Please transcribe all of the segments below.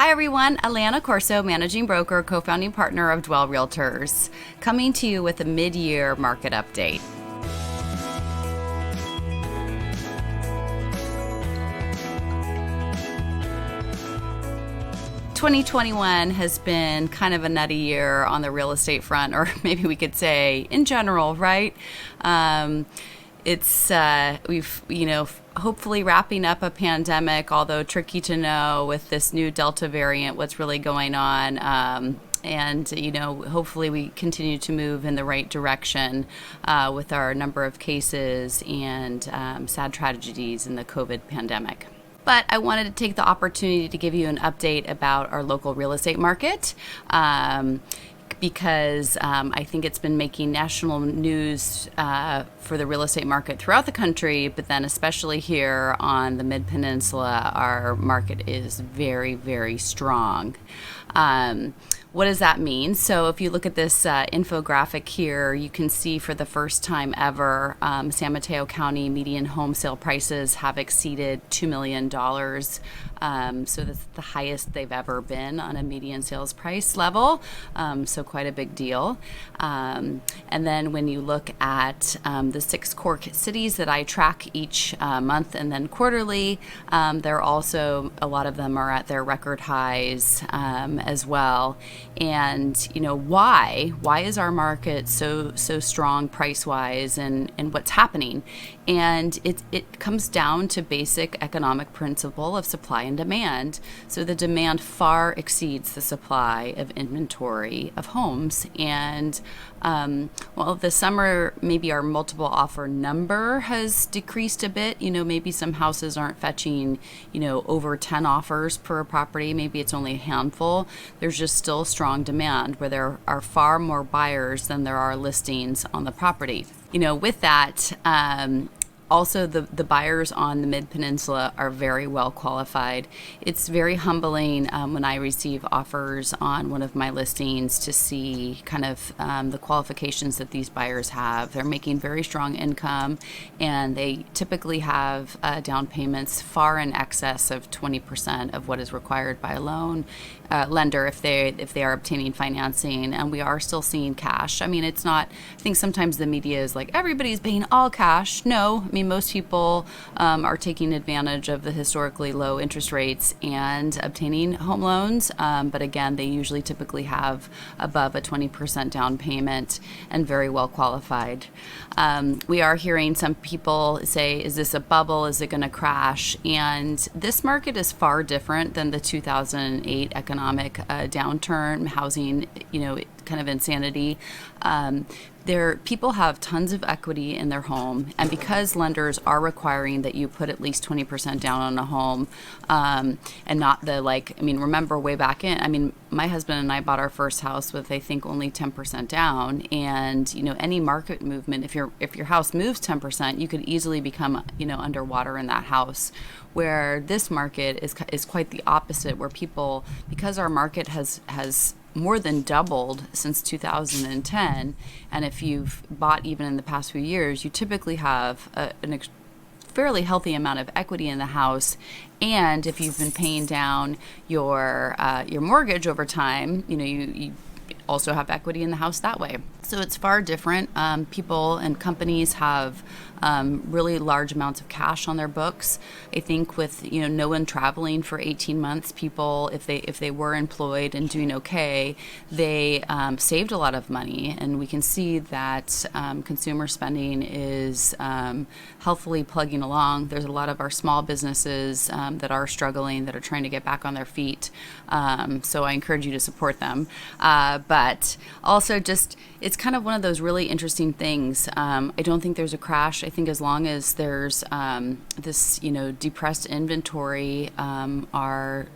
Hi everyone, Alana Corso, managing broker, co-founding partner of Dwell Realtors, coming to you with a mid-year market update. "2021 has been kind of a nutty year on the real estate front, or maybe we could say in general, right? We've hopefully wrapping up a pandemic, although tricky to know with this new Delta variant what's really going on. Hopefully we continue to move in the right direction with our number of cases and sad tragedies in the COVID pandemic. But I wanted to take the opportunity to give you an update about our local real estate market. Because I think it's been making national news for the real estate market throughout the country, but then especially here on the mid-peninsula, our market is very, very strong. What does that mean? So if you look at this infographic here, you can see for the first time ever, San Mateo County median home sale prices have exceeded $2 million. So that's the highest they've ever been on a median sales price level. So quite a big deal. And then when you look at the 6 core cities that I track each month and then quarterly, they're also, a lot of them are at their record highs as well. And why is our market so strong price wise, and what's happening? And it comes down to basic economic principle of supply and demand. So the demand far exceeds the supply of inventory of homes. And this summer, maybe our multiple offer number has decreased a bit. Maybe some houses aren't fetching, over 10 offers per property. Maybe it's only a handful. There's just still strong demand where there are far more buyers than there are listings on the property. With that, also, the buyers on the Mid-Peninsula are very well qualified. It's very humbling when I receive offers on one of my listings to see kind of the qualifications that these buyers have. They're making very strong income, and they typically have down payments far in excess of 20% of what is required by a loan lender if they are obtaining financing. And we are still seeing cash. I mean, it's not, I think sometimes the media is like, everybody's paying all cash. No, I mean, most people are taking advantage of the historically low interest rates and obtaining home loans. But again, they usually typically have above a 20% down payment and very well qualified. We are hearing some people say, is this a bubble? Is it going to crash? And this market is far different than the 2008 economic downturn, housing, kind of insanity. People have tons of equity in their home, and because lenders are requiring that you put at least 20% down on a home, and not remember way back in, my husband and I bought our first house with, I think, only 10% down, and any market movement, if your house moves 10%, you could easily become underwater in that house. Where this market is quite the opposite, where people, because our market has more than doubled since 2010, and if you've bought even in the past few years, you typically have a fairly healthy amount of equity in the house. And if you've been paying down your mortgage over time, you also have equity in the house that way. So it's far different. People and companies have really large amounts of cash on their books. I think with no one traveling for 18 months, people, if they were employed and doing okay, they saved a lot of money, and we can see that consumer spending is healthily plugging along. There's a lot of our small businesses that are struggling, that are trying to get back on their feet. So I encourage you to support them. But also just, it's kind of one of those really interesting things. I don't think there's a crash. I think as long as there's this, depressed inventory, our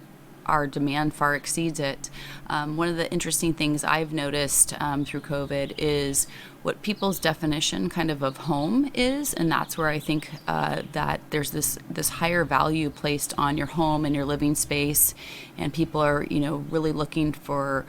demand far exceeds it. One of the interesting things I've noticed through COVID is what people's definition kind of home is, and that's where I think that there's this higher value placed on your home and your living space, and people are really looking for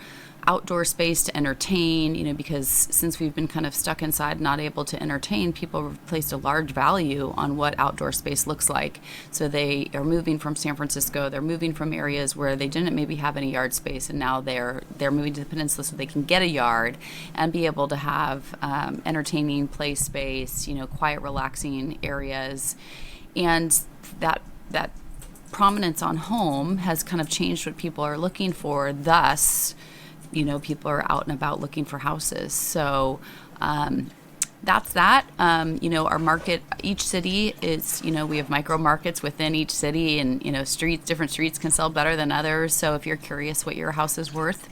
outdoor space to entertain, because since we've been kind of stuck inside, not able to entertain, people have placed a large value on what outdoor space looks like. So they are moving from San Francisco, they're moving from areas where they didn't maybe have any yard space, and now they're moving to the peninsula so they can get a yard and be able to have entertaining play space, quiet, relaxing areas. And that prominence on home has kind of changed what people are looking for. Thus, people are out and about looking for houses. So that's that. Our market, each city is, we have micro markets within each city, and, different streets can sell better than others. So if you're curious what your house is worth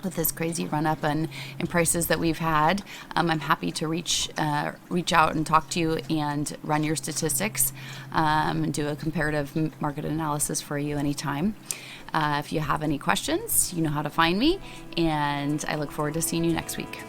with this crazy run up in prices that we've had, I'm happy to reach out and talk to you and run your statistics and do a comparative market analysis for you anytime. If you have any questions, you know how to find me, and I look forward to seeing you next week.